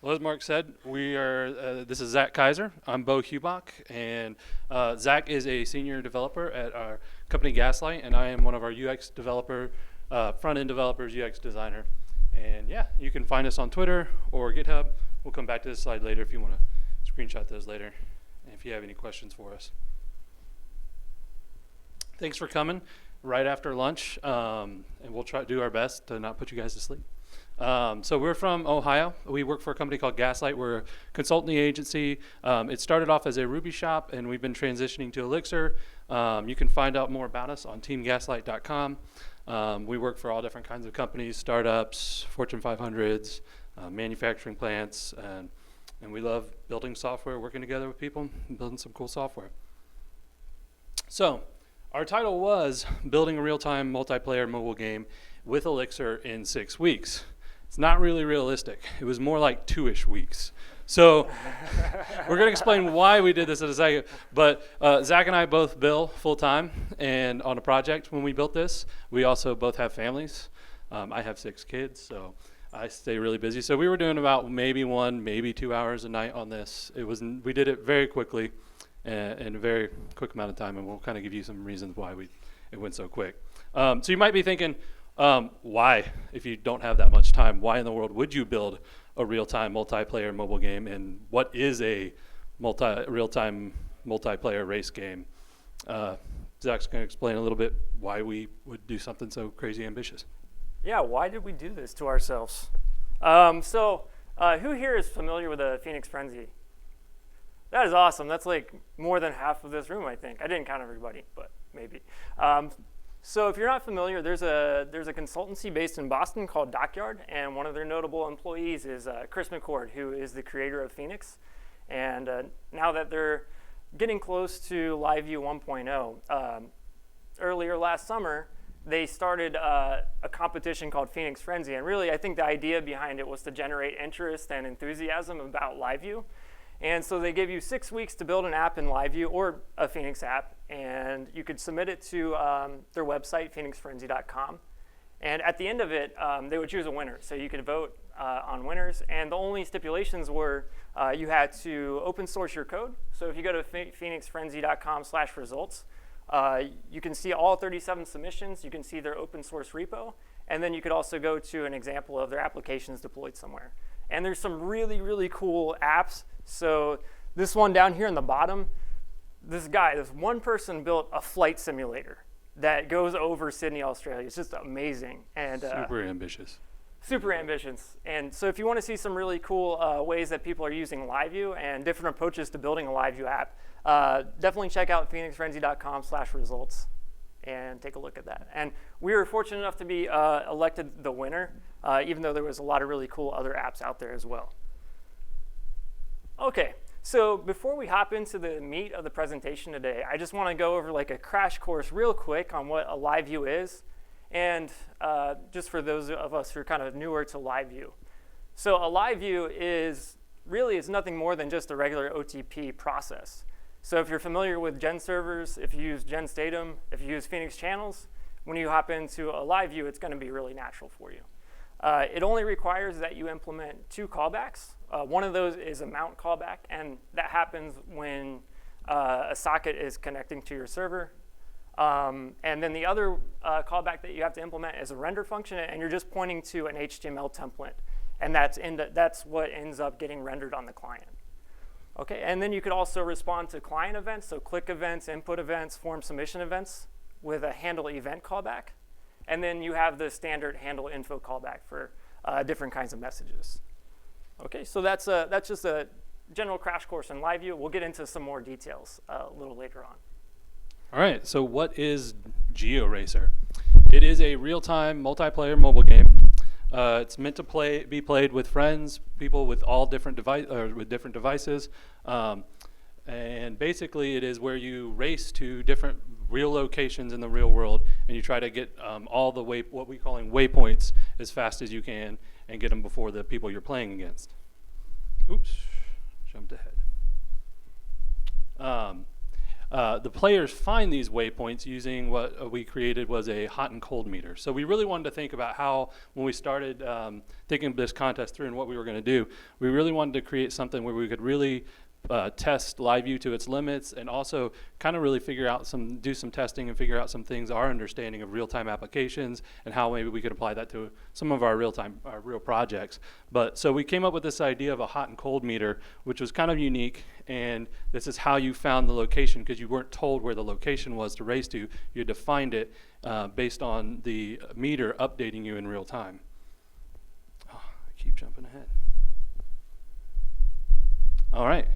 Well, as Mark said, we are. This is Zack Kayser. I'm Beau Heubach, and Zack is a senior developer at our company Gaslight, and I am one of our UX developer, front-end developers, UX designer. And yeah, you can find us on Twitter or GitHub. We'll come back to this slide later if you want to screenshot those later, and if you have any questions for us. Thanks for coming right after lunch, and we'll try to do our best to not put you guys to sleep. So we're from Ohio. We work for a company called Gaslight. We're a consulting agency. It started off as a Ruby shop, and we've been transitioning to Elixir. You can find out more about us on teamgaslight.com. We work for all different kinds of companies, startups, Fortune 500s, manufacturing plants, and we love building software, working together with people, and building some cool software. So our title was Building a Real-Time Multiplayer Mobile Game with Elixir in 6 weeks. It's not really realistic. It was more like 2-ish weeks. So we're going to explain why we did this in a second. But Zack and I both bill full-time and on a project when we built this. We also both have families. I have 6 kids, so I stay really busy. So we were doing about maybe 1, maybe 2 hours a night on this. We did it very quickly in a very quick amount of time, and we'll kind of give you some reasons why it went so quick. So you might be thinking, why, if you don't have that much time, why in the world would you build a real-time multiplayer mobile game, and what is a real-time multiplayer race game? Zach's going to explain a little bit why we would do something so crazy ambitious. Yeah, why did we do this to ourselves? Who here is familiar with the Phoenix Phrenzy? That is awesome. That's like more than half of this room, I think. I didn't count everybody, but maybe. So if you're not familiar, there's a consultancy based in Boston called Dockyard, and one of their notable employees is Chris McCord, who is the creator of Phoenix. And now that they're getting close to LiveView 1.0, earlier last summer, they started a competition called Phoenix Phrenzy. And really, I think the idea behind it was to generate interest and enthusiasm about LiveView. And so they gave you 6 weeks to build an app in LiveView or a Phoenix app, and you could submit it to their website, phoenixphrenzy.com. And at the end of it, they would choose a winner. So you could vote on winners, and the only stipulations were you had to open source your code. So if you go to phoenixphrenzy.com/results, you can see all 37 submissions. You can see their open source repo, and then you could also go to an example of their applications deployed somewhere. And there's some really, really cool apps. So this one down here in the bottom, this one person built a flight simulator that goes over Sydney, Australia. It's just amazing. And super ambitious. Super ambitious. And so if you want to see some really cool ways that people are using LiveView and different approaches to building a LiveView app, definitely check out phoenixphrenzy.com/results and take a look at that. And we were fortunate enough to be elected the winner, even though there was a lot of really cool other apps out there as well. Okay, so before we hop into the meat of the presentation today, I just want to go over like a crash course real quick on what a LiveView is, and just for those of us who are kind of newer to LiveView. So a LiveView is nothing more than just a regular OTP process. So if you're familiar with Gen servers, if you use Gen Statum, if you use Phoenix channels, when you hop into a LiveView, it's going to be really natural for you. It only requires that you implement 2 callbacks. One of those is a mount callback, and that happens when a socket is connecting to your server. And then the other callback that you have to implement is a render function, and you're just pointing to an HTML template, and that's what ends up getting rendered on the client. Okay, and then you could also respond to client events, so click events, input events, form submission events with a handle event callback. And then you have the standard handle info callback for different kinds of messages. Okay, so that's just a general crash course in LiveView. We'll get into some more details a little later on. All right, so what is Geo Racer? It is a real-time multiplayer mobile game. It's meant to be played with friends, people with all different devices, and basically it is where you race to different real locations in the real world, and you try to get all the what we're calling waypoints as fast as you can, and get them before the people you're playing against. Oops, jumped ahead. the players find these waypoints using what we created was a hot and cold meter. So we really wanted to think about how, when we started thinking this contest through and what we were going to do, we really wanted to create something where we could really test LiveView to its limits, and also kind of really do some testing and figure out some things, our understanding of real-time applications, and how maybe we could apply that to some of our real projects. But so we came up with this idea of a hot and cold meter, which was kind of unique, and this is how you found the location, because you weren't told where the location was to race to. You had to find it based on the meter updating you in real time. Oh, I keep jumping ahead. All right.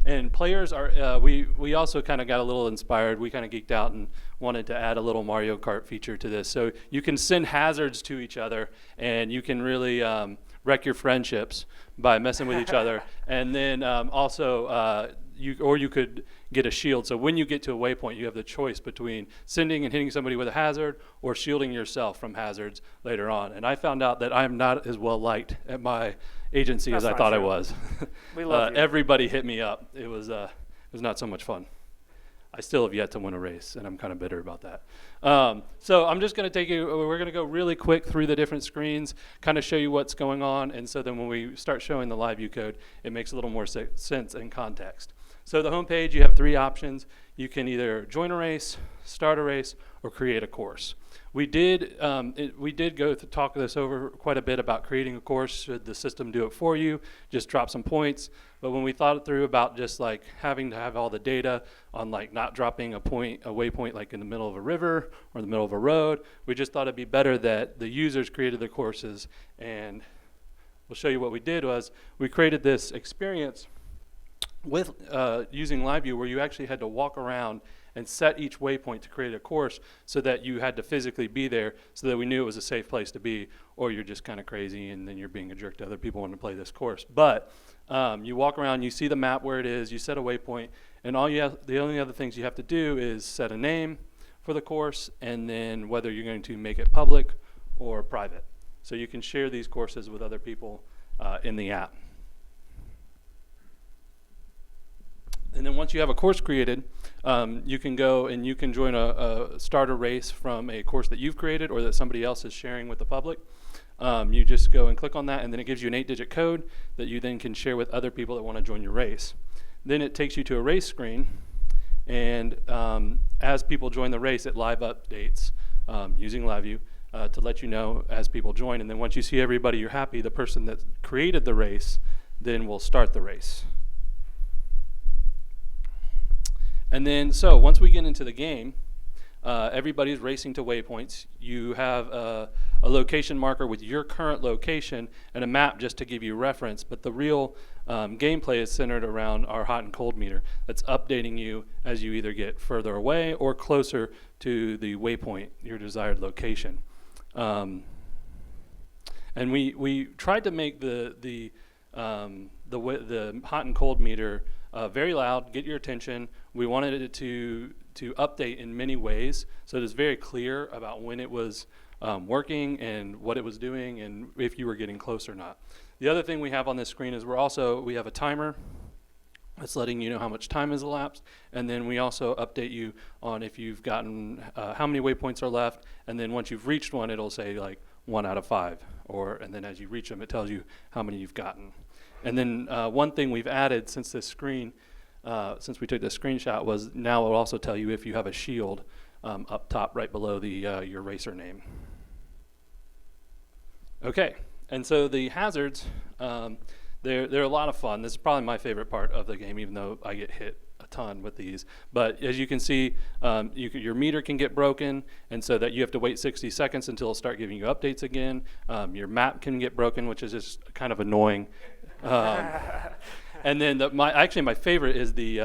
And players are, we also kind of got a little inspired. We kind of geeked out and wanted to add a little Mario Kart feature to this. So you can send hazards to each other, and you can really wreck your friendships by messing with each other. And then you could get a shield. So when you get to a waypoint, you have the choice between sending and hitting somebody with a hazard or shielding yourself from hazards later on. And I found out that I'm not as well liked at my agency as I thought I was. We love you. Everybody hit me up. It was not so much fun. I still have yet to win a race, and I'm kind of bitter about that. So I'm just going to we're going to go really quick through the different screens, kind of show you what's going on, and so then when we start showing the LiveView code, it makes a little more sense and context. So the home page, you have three options. You can either join a race, start a race, or create a course. We did go to talk this over quite a bit about creating a course. Should the system do it for you? Just drop some points. But when we thought it through about just like having to have all the data on like not dropping a waypoint like in the middle of a river or in the middle of a road, we just thought it'd be better that the users created their courses. And we'll show you what we did was we created this experience with using LiveView where you actually had to walk around and set each waypoint to create a course, so that you had to physically be there so that we knew it was a safe place to be, or you're just kind of crazy and then you're being a jerk to other people wanting to play this course. But you walk around, you see the map where it is, you set a waypoint, and the only other things you have to do is set a name for the course, and then whether you're going to make it public or private. So you can share these courses with other people in the app. And then once you have a course created, you can go and you can join start a race from a course that you've created or that somebody else is sharing with the public. You just go and click on that, and then it gives you an 8-digit code that you then can share with other people that want to join your race. Then it takes you to a race screen, and as people join the race, it live updates using LiveView to let you know as people join. And then once you see everybody you're happy, the person that created the race then will start the race. And then, so once we get into the game, everybody's racing to waypoints. You have a location marker with your current location and a map just to give you reference, but the real gameplay is centered around our hot and cold meter that's updating you as you either get further away or closer to the waypoint, your desired location. And we tried to make the hot and cold meter very loud, get your attention. We wanted it to update in many ways, so it is very clear about when it was working and what it was doing and if you were getting close or not. The other thing we have on this screen is we have a timer that's letting you know how much time has elapsed, and then we also update you on if you've gotten how many waypoints are left, and then once you've reached one, it'll say like 1 out of 5, and then as you reach them, it tells you how many you've gotten. And then one thing we've added since we took this screenshot was now it'll also tell you if you have a shield up top right below your racer name. Okay, and so the hazards, they're a lot of fun. This is probably my favorite part of the game, even though I get hit a ton with these. But as you can see, your meter can get broken, and so that you have to wait 60 seconds until it'll start giving you updates again. Your map can get broken, which is just kind of annoying. And then my favorite is the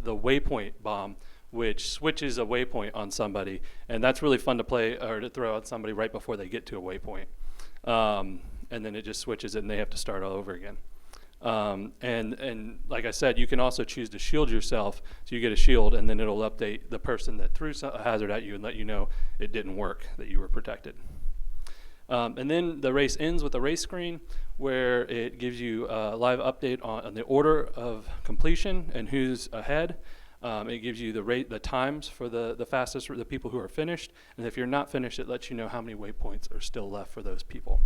Waypoint Bomb, which switches a waypoint on somebody, and that's really fun to play or to throw at somebody right before they get to a waypoint. And then it just switches it, and they have to start all over again. And like I said, you can also choose to shield yourself, so you get a shield, and then it'll update the person that threw a hazard at you and let you know it didn't work, that you were protected. And then the race ends with a race screen where it gives you a live update on the order of completion and who's ahead. It gives you the times for the fastest, the people who are finished, and if you're not finished, it lets you know how many waypoints are still left for those people.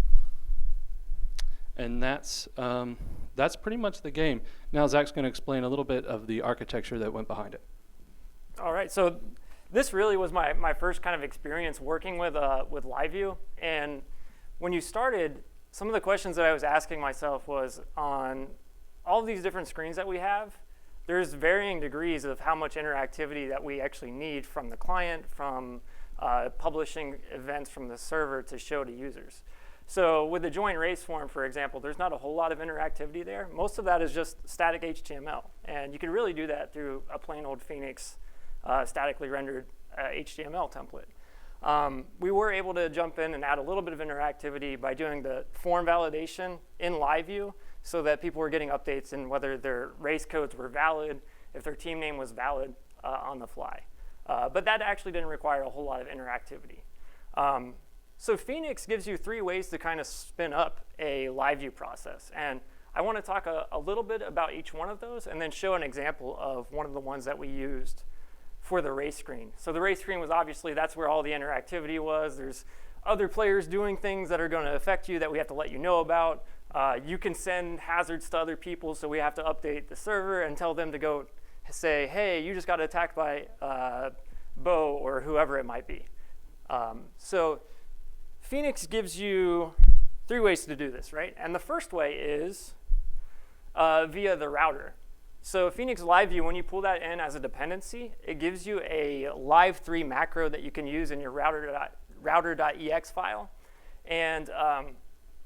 And that's pretty much the game. Now Zach's going to explain a little bit of the architecture that went behind it. All right, so this really was my first kind of experience working with LiveView. And when you started, some of the questions that I was asking myself was, on all of these different screens that we have, there's varying degrees of how much interactivity that we actually need from the client, from publishing events from the server to show to users. So with the join race form, for example, there's not a whole lot of interactivity there. Most of that is just static HTML. And you can really do that through a plain old Phoenix statically rendered HTML template. We were able to jump in and add a little bit of interactivity by doing the form validation in LiveView so that people were getting updates in whether their race codes were valid, if their team name was valid on the fly. But that actually didn't require a whole lot of interactivity. So Phoenix gives you 3 ways to kind of spin up a LiveView process. And I want to talk a little bit about each one of those and then show an example of one of the ones that we used for the race screen. So the race screen was obviously, that's where all the interactivity was. There's other players doing things that are going to affect you that we have to let you know about. You can send hazards to other people, so we have to update the server and tell them to go say, hey, you just got attacked by Beau or whoever it might be. So Phoenix gives you 3 ways to do this, right? And the first way is via the router. So Phoenix LiveView, when you pull that in as a dependency, it gives you a live3 macro that you can use in your router.ex file. And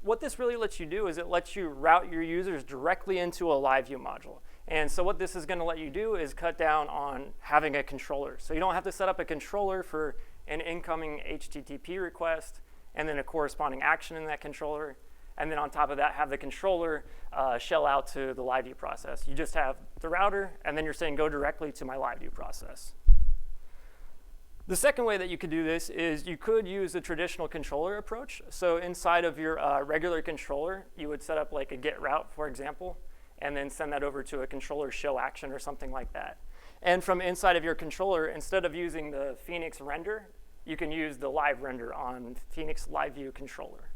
what this really lets you do is it lets you route your users directly into a LiveView module. And so what this is going to let you do is cut down on having a controller. So you don't have to set up a controller for an incoming HTTP request and then a corresponding action in that controller. And then on top of that, have the controller shell out to the LiveView process. You just have the router, and then you're saying go directly to my LiveView process. The second way that you could do this is you could use the traditional controller approach. So inside of your regular controller, you would set up like a get route, for example, and then send that over to a controller show action or something like that. And from inside of your controller, instead of using the Phoenix render, you can use the live render on Phoenix LiveView controller.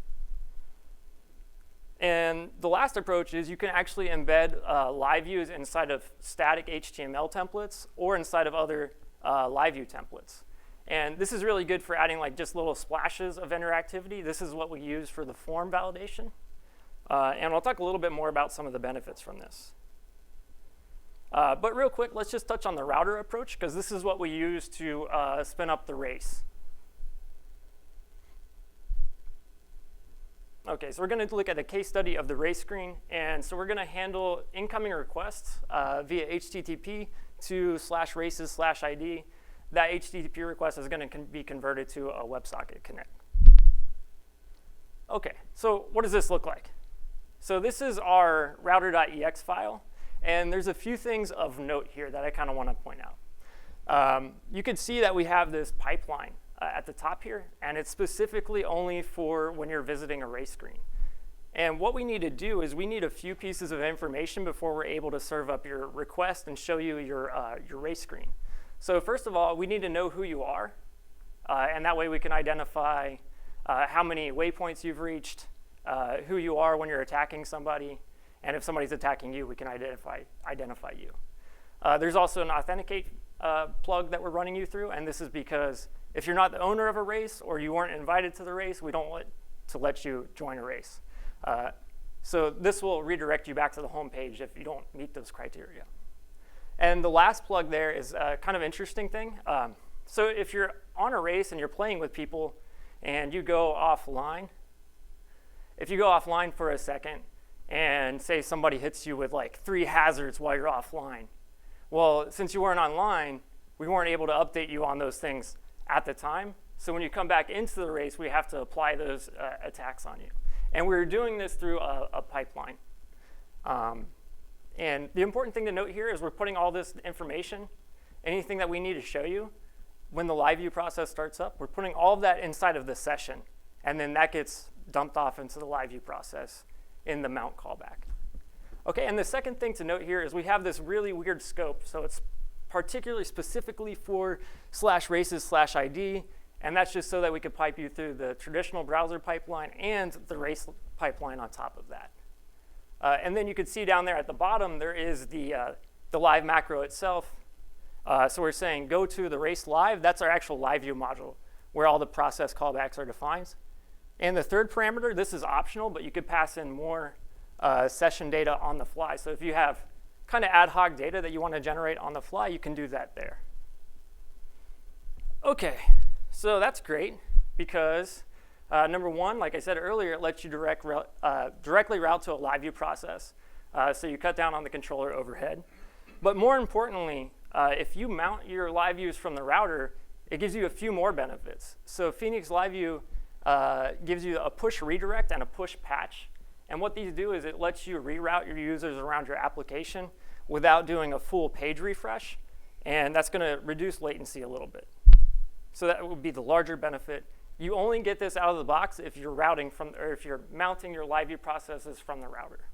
And the last approach is you can actually embed LiveViews inside of static HTML templates or inside of other LiveView templates. And this is really good for adding like just little splashes of interactivity. This is what we use for the form validation. And I'll talk a little bit more about some of the benefits from this. But real quick, let's just touch on the router approach, because this is what we use to spin up the race. OK, so we're going to look at a case study of the race screen. And so we're going to handle incoming requests via HTTP to /races/ID. That HTTP request is going to be converted to a WebSocket connect. OK, so what does this look like? So this is our router.ex file. And there's a few things of note here that I kind of want to point out. You can see that we have this pipeline at the top here, and it's specifically only for when you're visiting a race screen. And what we need to do is we need a few pieces of information before we're able to serve up your request and show you your race screen. So first of all, we need to know who you are, and that way we can identify how many waypoints you've reached, who you are when you're attacking somebody, and if somebody's attacking you, we can identify you. There's also an Authenticate plug that we're running you through, and this is because if you're not the owner of a race or you weren't invited to the race, we don't want to let you join a race. So this will redirect you back to the home page if you don't meet those criteria. And the last plug there is a kind of interesting thing. So if you're on a race and you're playing with people and you go offline, if you go offline for a second and say somebody hits you with like 3 hazards while you're offline, well, since you weren't online, we weren't able to update you on those things at the time. So when you come back into the race, we have to apply those attacks on you. And we're doing this through a pipeline. And the important thing to note here is we're putting all this information, anything that we need to show you, when the LiveView process starts up, we're putting all of that inside of the session. And then that gets dumped off into the LiveView process in the mount callback. OK, and the second thing to note here is we have this really weird scope. So it's particularly specifically for /races/ID, and that's just so that we could pipe you through the traditional browser pipeline and the race pipeline on top of that. And then you can see down there at the bottom, there is the live macro itself. So we're saying go to the race live. That's our actual LiveView module where all the process callbacks are defined. And the third parameter, this is optional, but you could pass in more session data on the fly. So if you have kind of ad hoc data that you want to generate on the fly, you can do that there. OK, so that's great because number one, like I said earlier, it lets you directly route to a LiveView process. So you cut down on the controller overhead. But more importantly, if you mount your LiveViews from the router, it gives you a few more benefits. So Phoenix LiveView gives you a push redirect and a push patch. And what these do is it lets you reroute your users around your application without doing a full page refresh. And that's going to reduce latency a little bit. So that would be the larger benefit. You only get this out of the box if you're routing from, or if you're mounting your LiveView processes from the router.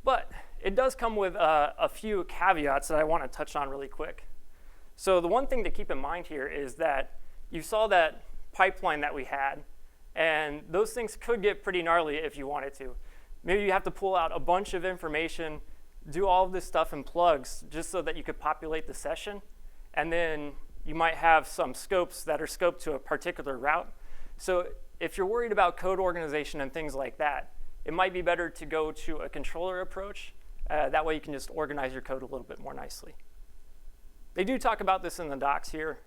But it does come with a few caveats that I want to touch on really quick. So the one thing to keep in mind here is that you saw that pipeline that we had, and those things could get pretty gnarly if you wanted to. Maybe you have to pull out a bunch of information, do all of this stuff in plugs just so that you could populate the session, and then you might have some scopes that are scoped to a particular route. So if you're worried about code organization and things like that, it might be better to go to a controller approach. That way you can just organize your code a little bit more nicely. They do talk about this in the docs here.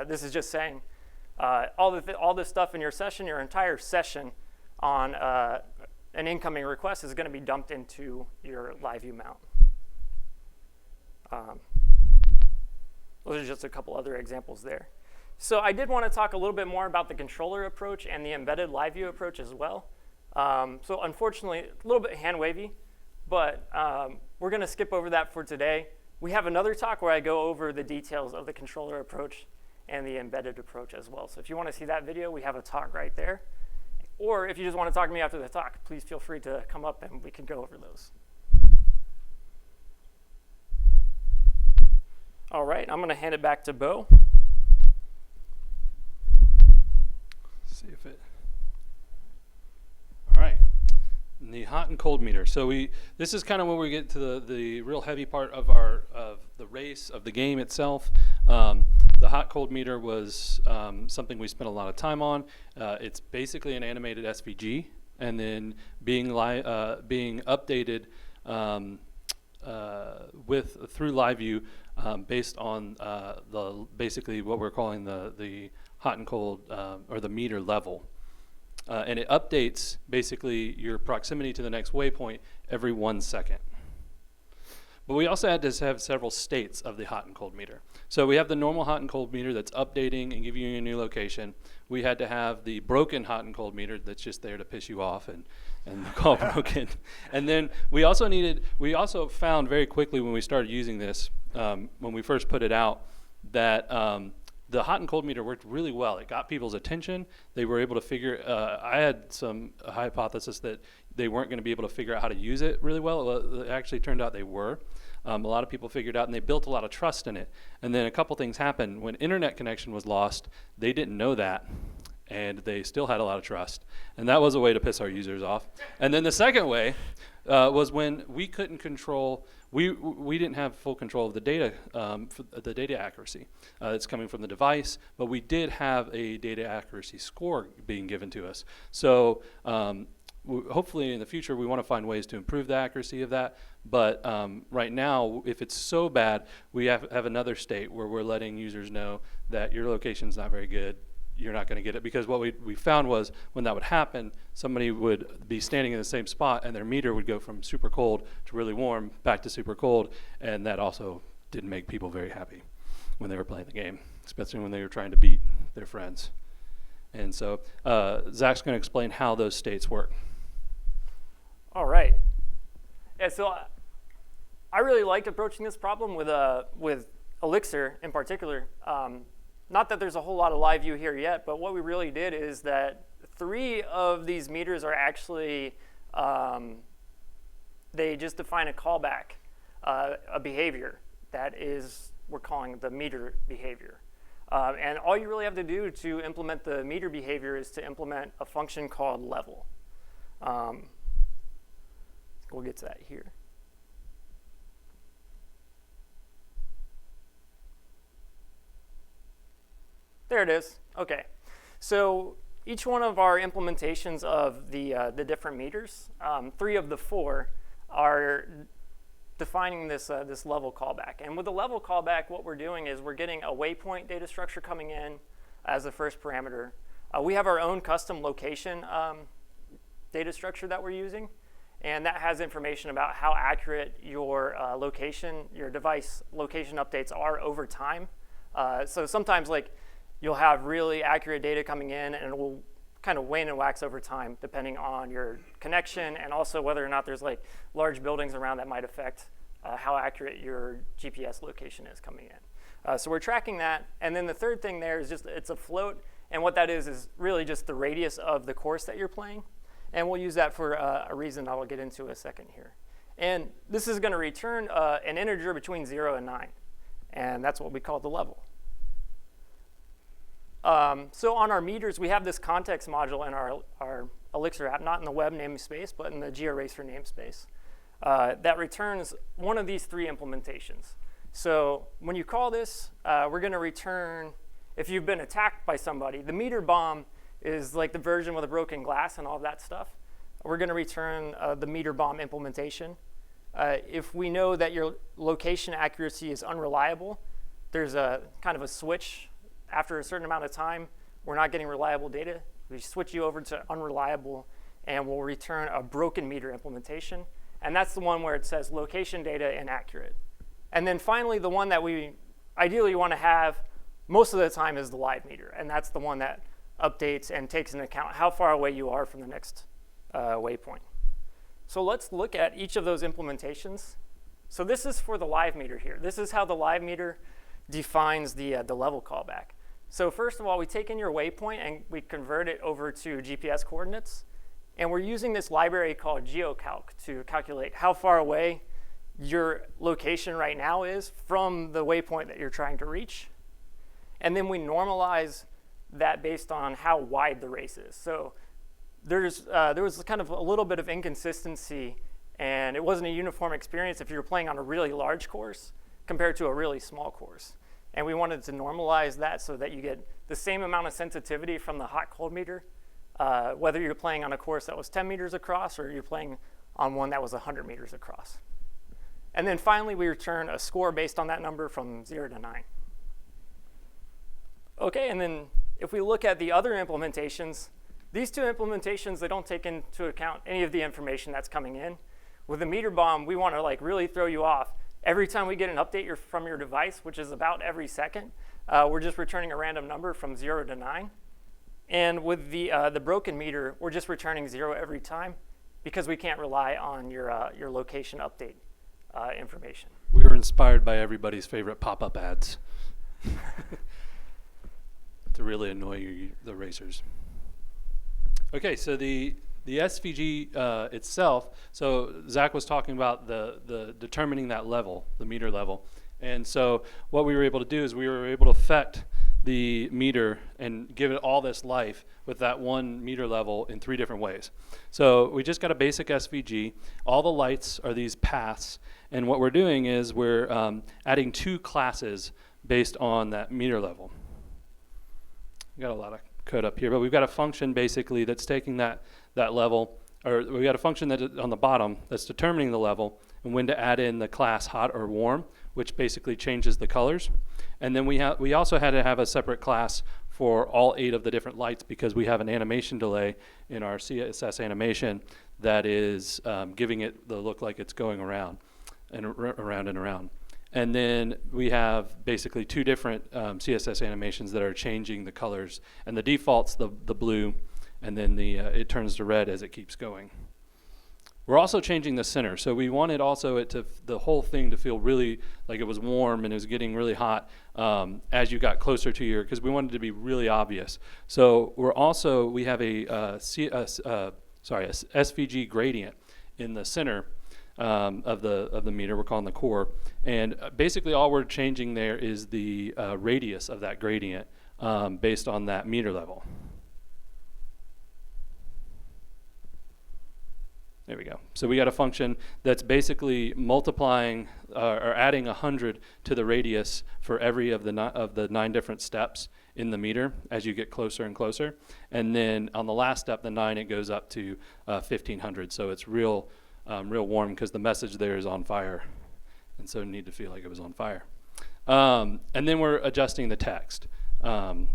This is just saying all this stuff in your session, your entire session on an incoming request is going to be dumped into your LiveView mount. Those are just a couple other examples there. So I did want to talk a little bit more about the controller approach and the embedded LiveView approach as well. So unfortunately, a little bit hand-wavy, but we're going to skip over that for today. We have another talk where I go over the details of the controller approach and the embedded approach as well. So if you want to see that video, we have a talk right there. Or if you just want to talk to me after the talk, please feel free to come up and we can go over those. All right, I'm going to hand it back to Beau. See if it. All right, the hot and cold meter. So this is kind of where we get to the real heavy part of the race of the game itself. The hot cold meter was something we spent a lot of time on. It's basically an animated SVG, and then being updated through LiveView based on basically what we're calling the hot and cold or the meter level. And it updates basically your proximity to the next waypoint every 1 second. But we also had to have several states of the hot and cold meter. So we have the normal hot and cold meter that's updating and giving you a new location. We had to have the broken hot and cold meter that's just there to piss you off and call broken. And then we also found very quickly when we started using this, when we first put it out, that the hot and cold meter worked really well. It got people's attention. They were able to figure, I had a hypothesis that they weren't going to be able to figure out how to use it really well. It actually turned out they were. A lot of people figured out, and they built a lot of trust in it. And then a couple things happened. When internet connection was lost, they didn't know that, and they still had a lot of trust. And that was a way to piss our users off. And then the second way was when we couldn't control, we didn't have full control of the data, the data accuracy that's coming from the device, but we did have a data accuracy score being given to us. So hopefully in the future we want to find ways to improve the accuracy of that. But right now, if it's so bad, we have another state where we're letting users know that your location's not very good. You're not going to get it, because what we found was when that would happen, somebody would be standing in the same spot and their meter would go from super cold to really warm back to super cold, and that also didn't make people very happy when they were playing the game, especially when they were trying to beat their friends. And so Zach's going to explain how those states work. All right. Yeah, so I really liked approaching this problem with Elixir in particular. Not that there's a whole lot of LiveView here yet, but what we really did is that 3 of these meters are actually, they just define a callback. a behavior that is, we're calling the meter behavior. And all you really have to do to implement the meter behavior is to implement a function called level. We'll get to that here. There it is. OK. So each one of our implementations of the different meters, 3 of the 4 are defining this level callback. And with the level callback, what we're doing is we're getting a waypoint data structure coming in as the first parameter. We have our own custom location data structure that we're using. And that has information about how accurate your location, your device location updates are over time. So sometimes like you'll have really accurate data coming in, and it will kind of wane and wax over time depending on your connection and also whether or not there's like large buildings around that might affect how accurate your GPS location is coming in. So we're tracking that. And then the third thing there is just it's a float. And what that is really just the radius of the course that you're playing. And we'll use that for a reason I will get into in a second here. And this is going to return an integer between 0 and 9. And that's what we call the level. So on our meters, we have this context module in our Elixir app, not in the web namespace, but in the GeoRacer namespace, that returns one of these 3 implementations. So when you call this, we're going to return, if you've been attacked by somebody, the meter bomb is like the version with a broken glass and all of that stuff. We're going to return the meter bomb implementation. If we know that your location accuracy is unreliable, there's a kind of a switch. After a certain amount of time, we're not getting reliable data. We switch you over to unreliable, and we'll return a broken meter implementation. And that's the one where it says location data inaccurate. And then finally, the one that we ideally want to have most of the time is the live meter. And that's the one that updates and takes into account how far away you are from the next waypoint. So let's look at each of those implementations. So this is for the live meter here. This is how the live meter defines the level callback. So first of all, we take in your waypoint and we convert it over to GPS coordinates. And we're using this library called geocalc to calculate how far away your location right now is from the waypoint that you're trying to reach. And then we normalize that based on how wide the race is. So there was kind of a little bit of inconsistency, and it wasn't a uniform experience if you were playing on a really large course compared to a really small course. And we wanted to normalize that so that you get the same amount of sensitivity from the hot-cold meter, whether you're playing on a course that was 10 meters across or you're playing on one that was 100 meters across. And then finally, we return a score based on that number from 0 to 9. OK, and then if we look at the other implementations, these 2 implementations, they don't take into account any of the information that's coming in. With the meter bomb, we want to like really throw you off. Every time we get an update from your device, which is about every second, we're just returning a random number from 0 to 9. And with the broken meter, we're just returning 0 every time because we can't rely on your location update information. We were inspired by everybody's favorite pop-up ads to really annoy the racers. OK, so the SVG itself, so Zach was talking about the determining that level, the meter level. And so what we were able to do is we were able to affect the meter and give it all this life with that one meter level in 3 different ways. So we just got a basic SVG. All the lights are these paths. And what we're doing is we're adding 2 classes based on that meter level. We've got a lot of code up here, but we've got a function basically that's taking that level, or we got a function that on the bottom that's determining the level and when to add in the class hot or warm, which basically changes the colors. And then we also had to have a separate class for all 8 of the different lights because we have an animation delay in our CSS animation that is giving it the look like it's going around and around and around. And then we have basically 2 different CSS animations that are changing the colors. And the default's the blue, and then it turns to red as it keeps going. We're also changing the center. So we wanted also the whole thing to feel really like it was warm and it was getting really hot as you got closer to because we wanted it to be really obvious. So we have a SVG gradient in the center of the meter. We're calling the core. And basically all we're changing there is the radius of that gradient based on that meter level. There we go. So we got a function that's basically multiplying or adding 100 to the radius for every of the 9 different steps in the meter as you get closer and closer. And then on the last step, the 9, it goes up to 1500. So it's real warm because the message there is on fire. And so need to feel like it was on fire. And then we're adjusting the text. And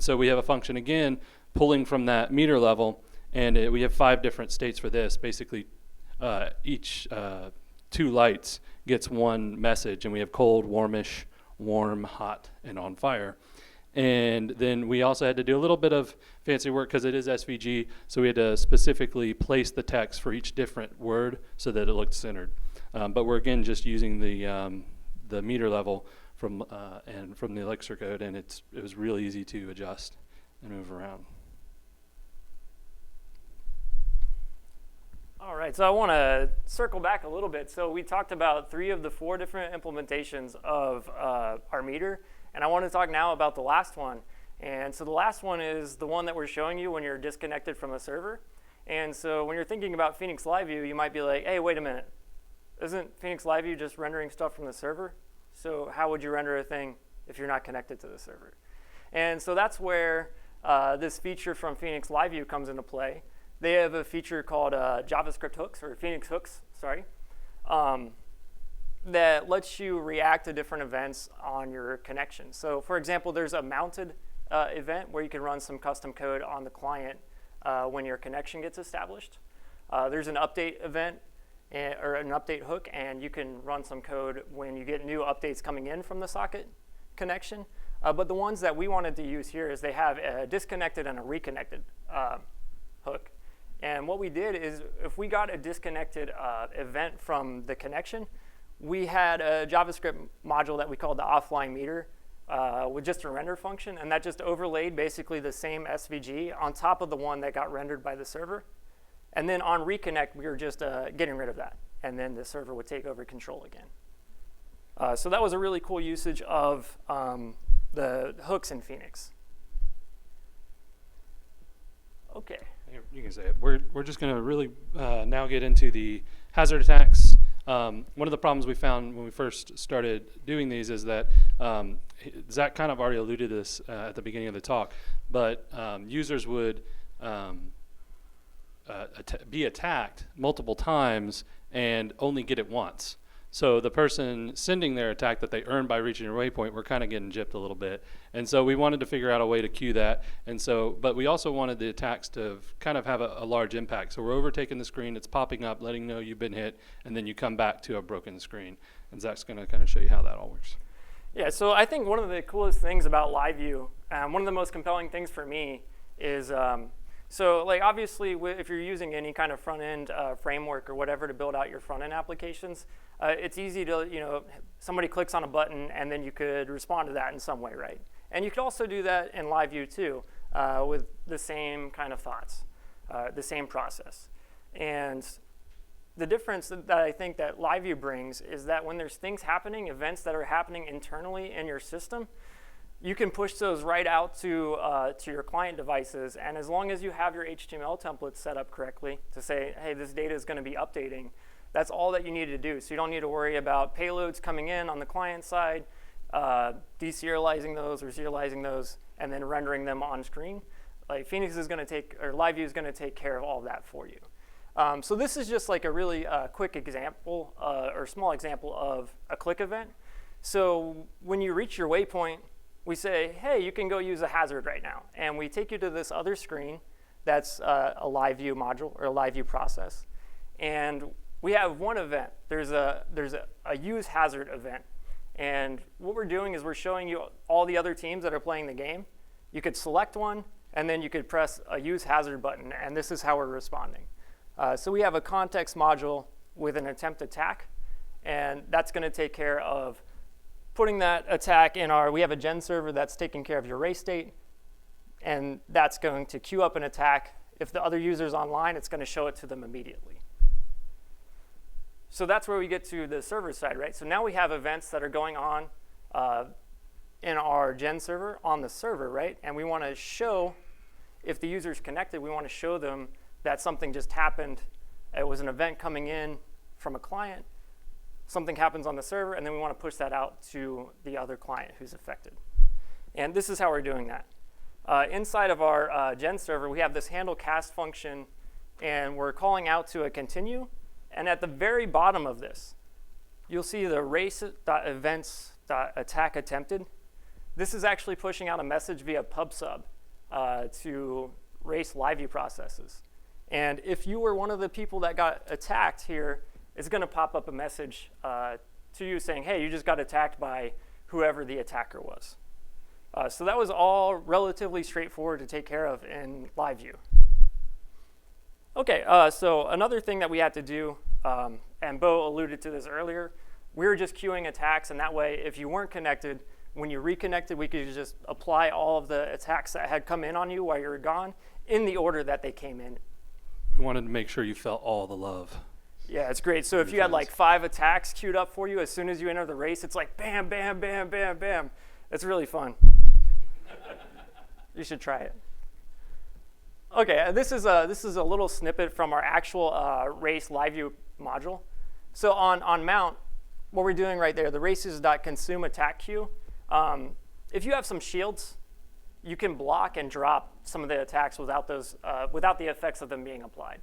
so we have a function again pulling from that meter level. And we have 5 different states for this. Basically, each 2 lights gets 1 message, and we have cold, warmish, warm, hot, and on fire. And then we also had to do a little bit of fancy work because it is SVG, so we had to specifically place the text for each different word so that it looked centered. But we're again just using the meter level from the Elixir code, and it was really easy to adjust and move around. All right, so I want to circle back a little bit. So we talked about 3 of the 4 different implementations of our meter, and I want to talk now about the last one. And so the last one is the one that we're showing you when you're disconnected from a server. And so when you're thinking about Phoenix LiveView, you might be like, hey, wait a minute. Isn't Phoenix LiveView just rendering stuff from the server? So how would you render a thing if you're not connected to the server? And so that's where this feature from Phoenix LiveView comes into play. They have a feature called JavaScript Hooks, or Phoenix Hooks, sorry, that lets you react to different events on your connection. So for example, there's a mounted event where you can run some custom code on the client when your connection gets established. There's an update event or an update hook, and you can run some code when you get new updates coming in from the socket connection. But the ones that we wanted to use here is they have a disconnected and a reconnected hook. And what we did is if we got a disconnected event from the connection, we had a JavaScript module that we called the offline meter with just a render function, and that just overlaid basically the same SVG on top of the one that got rendered by the server. And then on reconnect, we were just getting rid of that, and then the server would take over control again. So that was a really cool usage of the hooks in Phoenix. Okay. You can say it. We're just going to really now get into the hazard attacks. One of the problems we found when we first started doing these is that Zack kind of already alluded to this at the beginning of the talk, but users would be attacked multiple times and only get it once. So the person sending their attack that they earned by reaching a waypoint, we're kind of getting gypped a little bit. And so we wanted to figure out a way to queue that. And so, but we also wanted the attacks to kind of have a large impact. So we're overtaking the screen, it's popping up, letting you know you've been hit, and then you come back to a broken screen. And Zach's going to kind of show you how that all works. Yeah, so I think one of the coolest things about LiveView, one of the most compelling things for me is, so like obviously if you're using any kind of front-end framework or whatever to build out your front-end applications, it's easy to, somebody clicks on a button and then you could respond to that in some way, right? And you could also do that in LiveView too, with the same kind of thoughts, the same process. And the difference that I think that LiveView brings is that when there's things happening, events that are happening internally in your system, you can push those right out to your client devices. And as long as you have your HTML templates set up correctly to say, hey, this data is going to be updating, that's all that you need to do. So you don't need to worry about payloads coming in on the client side, deserializing those or serializing those, and then rendering them on screen. Like Phoenix is going to take, or LiveView is going to take care of all of that for you. So this is just like a really quick example or small example of a click event. So when you reach your waypoint, we say, hey, you can go use a hazard right now. And we take you to this other screen that's a LiveView module or a LiveView process. And we have one event. There's a use hazard event. And what we're doing is we're showing you all the other teams that are playing the game. You could select one, and then you could press a use hazard button, and this is how we're responding. So we have a context module with an attempt attack, and that's going to take care of putting that attack in we have a gen server that's taking care of your race state, and that's going to queue up an attack. If the other user's online, it's going to show it to them immediately. So that's where we get to the server side, right? So now we have events that are going on in our gen server on the server, right? And we want to show, if the user's connected, we want to show them that something just happened. It was an event coming in from a client. Something happens on the server, and then we want to push that out to the other client who's affected. And this is how we're doing that. Inside of our gen server, we have this handle cast function, and we're calling out to a continue. And at the very bottom of this, you'll see the race.events.attack attempted. This is actually pushing out a message via pub/sub to race LiveView processes. And if you were one of the people that got attacked here, it's going to pop up a message to you saying, hey, you just got attacked by whoever the attacker was. So that was all relatively straightforward to take care of in LiveView. OK, so another thing that we had to do, and Beau alluded to this earlier, we were just queuing attacks. And that way, if you weren't connected, when you reconnected, we could just apply all of the attacks that had come in on you while you were gone in the order that they came in. We wanted to make sure you felt all the love. Yeah, it's great. So if you had like 5 attacks queued up for you, as soon as you enter the race, it's like bam, bam, bam, bam, bam. It's really fun. You should try it. OK, this is a little snippet from our actual race LiveView module. So on mount, what we're doing right there, the races.consume attack queue. If you have some shields, you can block and drop some of the attacks without the effects of them being applied.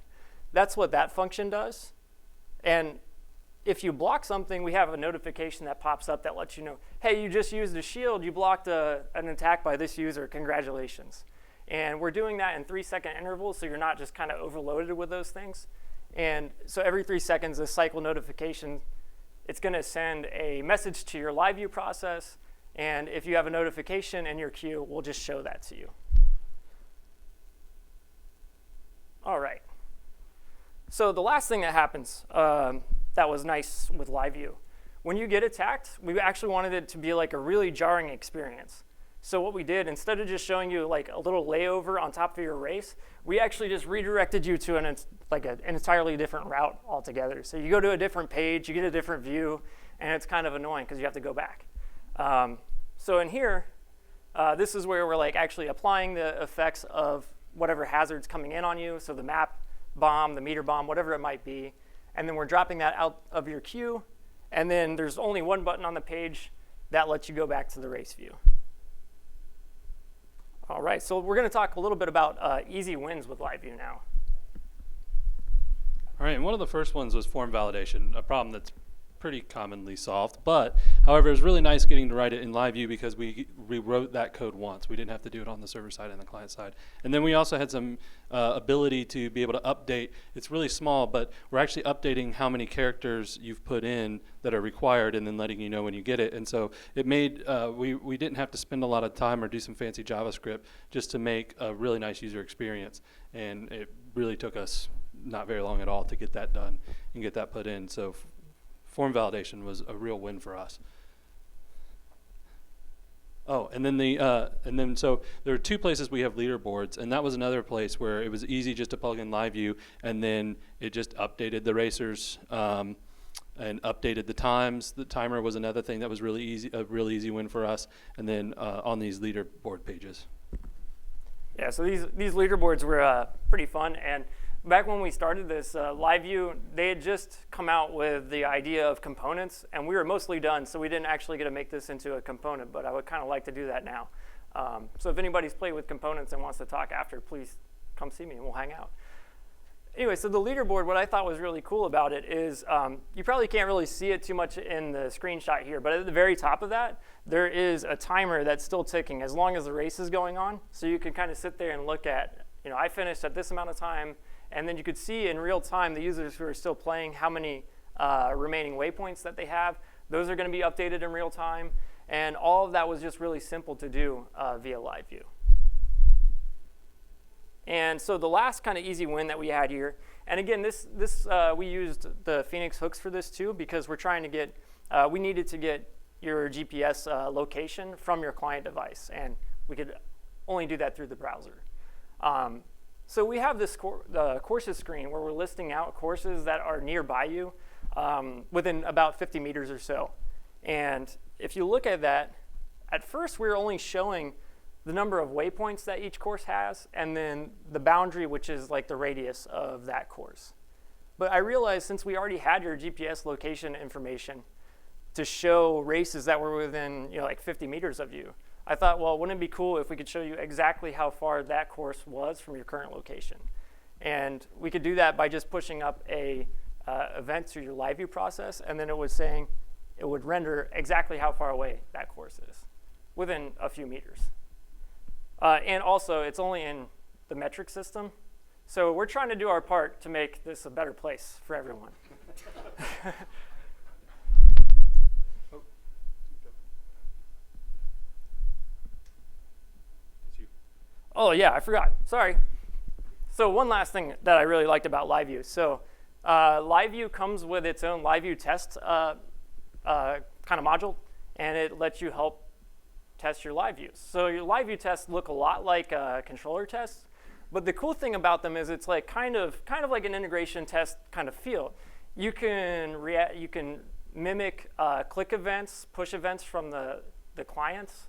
That's what that function does. And if you block something, we have a notification that pops up that lets you know, hey, you just used a shield. You blocked an attack by this user. Congratulations. And we're doing that in 3-second intervals, so you're not just kind of overloaded with those things. And so every 3 seconds, this cycle notification, it's going to send a message to your LiveView process. And if you have a notification in your queue, we'll just show that to you. All right. So the last thing that happens that was nice with LiveView, when you get attacked, we actually wanted it to be like a really jarring experience. So what we did, instead of just showing you like a little layover on top of your race, we actually just redirected you to an entirely different route altogether. So you go to a different page, you get a different view, and it's kind of annoying because you have to go back. So in here, this is where we're like actually applying the effects of whatever hazards coming in on you. So the map bomb, the meter bomb, whatever it might be. And then we're dropping that out of your queue. And then there's only one button on the page that lets you go back to the race view. All right, so we're going to talk a little bit about easy wins with LiveView now. All right, and one of the first ones was form validation, a problem that's pretty commonly solved. But, however, it was really nice getting to write it in LiveView because we rewrote that code once. We didn't have to do it on the server side and the client side. And then we also had some ability to be able to update. It's really small, but we're actually updating how many characters you've put in that are required and then letting you know when you get it. And so it made, we didn't have to spend a lot of time or do some fancy JavaScript just to make a really nice user experience. And it really took us not very long at all to get that done and get that put in. So form validation was a real win for us. Oh, and then so there are 2 places we have leaderboards, and that was another place where it was easy just to plug in LiveView, and then it just updated the racers and updated the times. The timer was another thing that was really easy, a really easy win for us, and then on these leaderboard pages. Yeah, so these leaderboards were pretty fun, and back when we started this, LiveView, they had just come out with the idea of components, and we were mostly done, so we didn't actually get to make this into a component, but I would kind of like to do that now. So if anybody's played with components and wants to talk after, please come see me and we'll hang out. Anyway, so the leaderboard, what I thought was really cool about it is you probably can't really see it too much in the screenshot here, but at the very top of that, there is a timer that's still ticking as long as the race is going on. So you can kind of sit there and look at, I finished at this amount of time, and then you could see in real time the users who are still playing how many remaining waypoints that they have. Those are going to be updated in real time. And all of that was just really simple to do via LiveView. And so the last kind of easy win that we had here, and again, we used the Phoenix hooks for this too because we're trying to get, we needed to get your GPS location from your client device. And we could only do that through the browser. So we have this the courses screen where we're listing out courses that are nearby you. within about 50 meters or so. And if you look at that, at first we were only showing the number of waypoints that each course has, and then the boundary, which is like the radius of that course. But I realized since we already had your GPS location information to show races that were within like 50 meters of you, I thought, well, wouldn't it be cool if we could show you exactly how far that course was from your current location? And we could do that by just pushing up a event through your LiveView process, and then it was saying it would render exactly how far away that course is within a few meters. And also, it's only in the metric system. So we're trying to do our part to make this a better place for everyone. Oh, yeah, I forgot. Sorry. So one last thing that I really liked about LiveView. So LiveView comes with its own LiveView test kind of module, and it lets you help test your LiveViews. So your LiveView tests look a lot like controller tests, but the cool thing about them is it's like kind of like an integration test kind of feel. You can mimic click events, push events from the clients,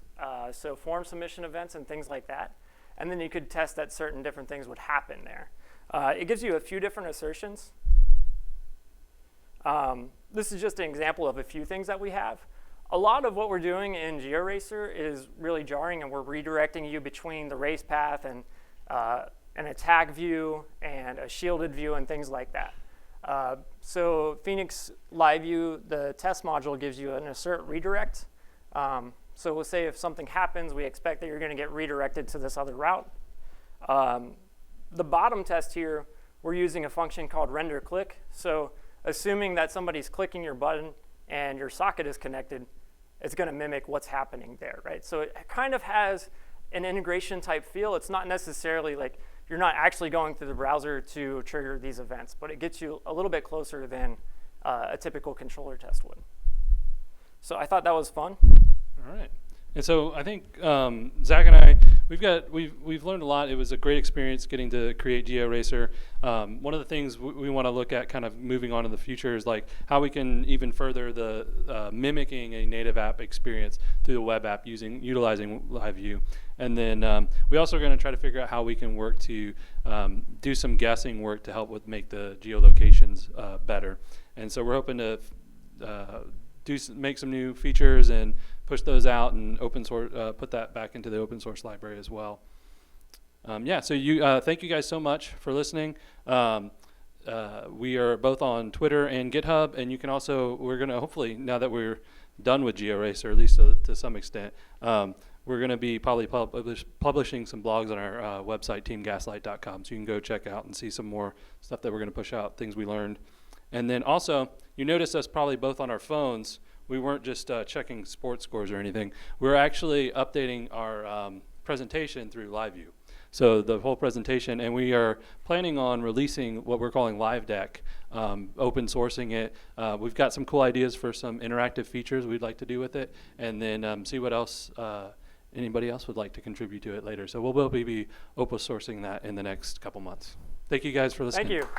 so form submission events and things like that. And then you could test that certain different things would happen there. It gives you a few different assertions. This is just an example of a few things that we have. A lot of what we're doing in GeoRacer is really jarring, and we're redirecting you between the race path and an attack view and a shielded view and things like that. So Phoenix LiveView, the test module, gives you an assert redirect. So we'll say if something happens, we expect that you're going to get redirected to this other route. The bottom test here, we're using a function called render click. So assuming that somebody's clicking your button and your socket is connected, it's going to mimic what's happening there, right? So it kind of has an integration type feel. It's not necessarily like you're not actually going through the browser to trigger these events, but it gets you a little bit closer than a typical controller test would. So I thought that was fun. All right. And so I think Zach and I, we've learned a lot. It was a great experience getting to create GeoRacer. One of the things we want to look at kind of moving on in the future is like how we can even further the mimicking a native app experience through the web app utilizing LiveView. And then we also are going to try to figure out how we can work to do some guessing work to help with make the geolocations better. And so we're hoping to make some new features and push those out and open source, put that back into the open source library as well. Yeah, so thank you guys so much for listening. We are both on Twitter and GitHub, and you can also, we're going to hopefully, now that we're done with GeoRacer, at least to some extent, we're going to be probably publishing some blogs on our website, teamgaslight.com, so you can go check out and see some more stuff that we're going to push out, things we learned. And then also, you noticed us probably both on our phones. We weren't just checking sports scores or anything. We're actually updating our presentation through LiveView. So the whole presentation, and we are planning on releasing what we're calling LiveDeck, open sourcing it. We've got some cool ideas for some interactive features we'd like to do with it, and then see what else anybody else would like to contribute to it later. So we'll be open sourcing that in the next couple months. Thank you guys for listening. Thank you.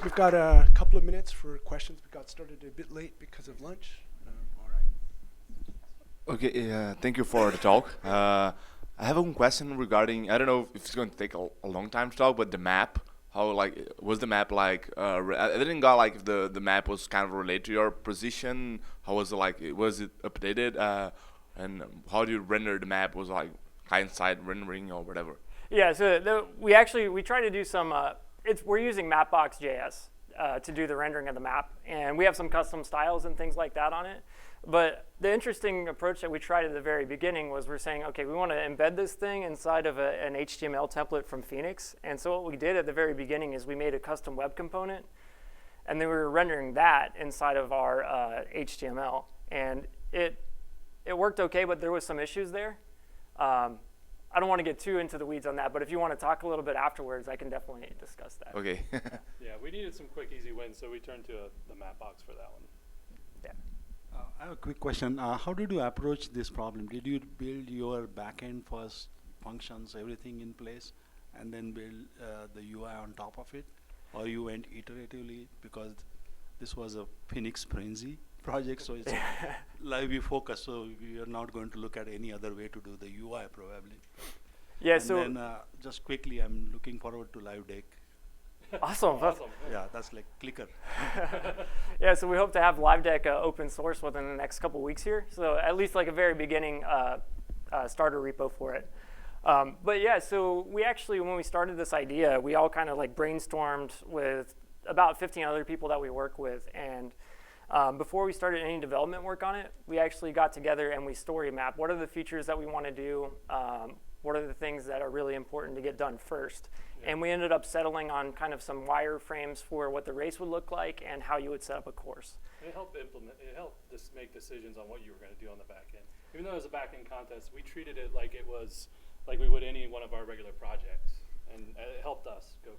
We've got a couple of minutes for questions. We got started a bit late because of lunch. All right. Okay, thank you for the talk. I have one question regarding, I don't know if it's going to take a long time to talk, but the map. How was the map like? I didn't got like if the map was kind of related to your position. How was it like? Was it updated? And how do you render the map? Was it like client-side rendering or whatever? Yeah, so we try to do some. We're using Mapbox.js to do the rendering of the map, and we have some custom styles and things like that on it. But the interesting approach that we tried at the very beginning was we're saying, okay, we want to embed this thing inside of an HTML template from Phoenix. And so what we did at the very beginning is we made a custom web component, and then we were rendering that inside of our HTML. And it worked okay, but there was some issues there. I don't want to get too into the weeds on that, but if you want to talk a little bit afterwards, I can definitely discuss that. Okay. Yeah, we needed some quick, easy wins, so we turned to the Mapbox for that one. Yeah. I have a quick question. How did you approach this problem? Did you build your backend first, functions, everything in place, and then build the UI on top of it, or you went iteratively because this was a Phoenix Phrenzy project, so it's LiveView focused. So we are not going to look at any other way to do the UI probably. Yeah. And So then just quickly, I'm looking forward to Live Deck. awesome. That's- Awesome. Yeah, that's like clicker. Yeah, so we hope to have LiveDeck open source within the next couple weeks here. So at least like a very beginning starter repo for it. But yeah, so we actually, when we started this idea, we all kind of like brainstormed with about 15 other people that we work with. And before we started any development work on it, we actually got together and we story mapped what are the features that we want to do, what are the things that are really important to get done first. And we ended up settling on kind of some wireframes for what the race would look like and how you would set up a course. It helped just make decisions on what you were going to do on the back end. Even though it was a back end contest, we treated it like it was like we would any one of our regular projects, and it helped us go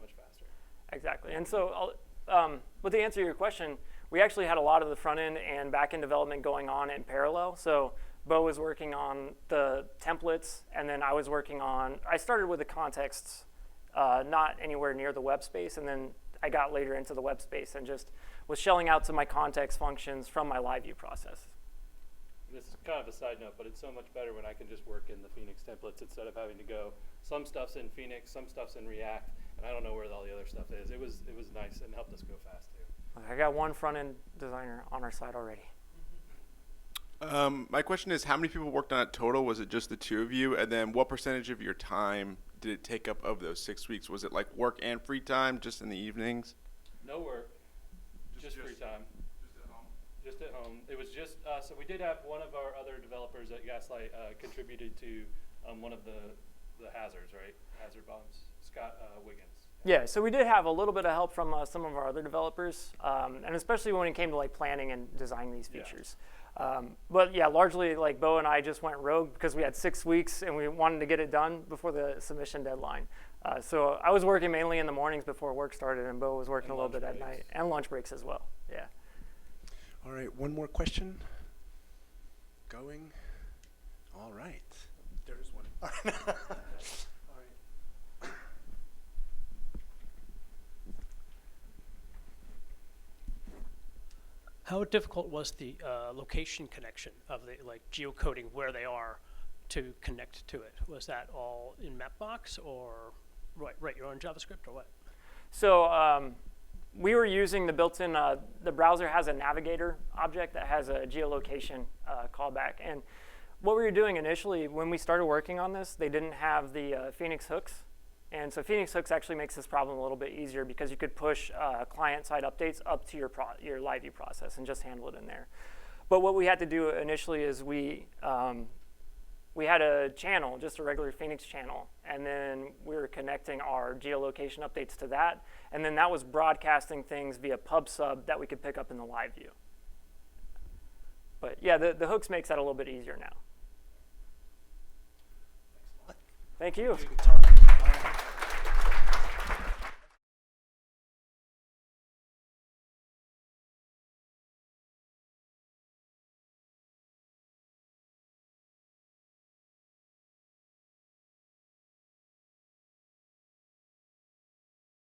much faster. Exactly. And so, but to answer your question, we actually had a lot of the front end and back end development going on in parallel. So Beau was working on the templates, and then I was working on. I started with the contexts. Not anywhere near the web space, and then I got later into the web space and just was shelling out to my context functions from my LiveView process. This is kind of a side note, but it's so much better when I can just work in the Phoenix templates instead of having to go. Some stuff's in Phoenix, some stuff's in React, and I don't know where all the other stuff is. It was nice and helped us go fast too. I got one front end designer on our side already. My question is, how many people worked on it total? Was it just the two of you? And then what percentage of your time did it take up of those 6 weeks? Was it like work and free time, just in the evenings? No work, just free time. Just at home. It was just so we did have one of our other developers at Gaslight contributed to one of the hazards, right? Hazard bombs. Scott Wiggins. Yeah, so we did have a little bit of help from some of our other developers, and especially when it came to like planning and designing these features. But yeah, largely like Beau and I just went rogue because we had 6 weeks and we wanted to get it done before the submission deadline. So I was working mainly in the mornings before work started, and Beau was working a little bit at night, and lunch breaks as well. Yeah. All right, one more question. Going. All right. There's one. All right. How difficult was the location connection of the like geocoding where they are to connect to it? Was that all in Mapbox or write your own JavaScript or what? So we were using the built-in, the browser has a navigator object that has a geolocation callback. And what we were doing initially when we started working on this, they didn't have the Phoenix hooks. And so Phoenix hooks actually makes this problem a little bit easier because you could push client-side updates up to your LiveView process and just handle it in there. But what we had to do initially is we had a channel, just a regular Phoenix channel, and then we were connecting our geolocation updates to that, and then that was broadcasting things via pub sub that we could pick up in the LiveView. But yeah, the hooks makes that a little bit easier now. Thank you. Good talk.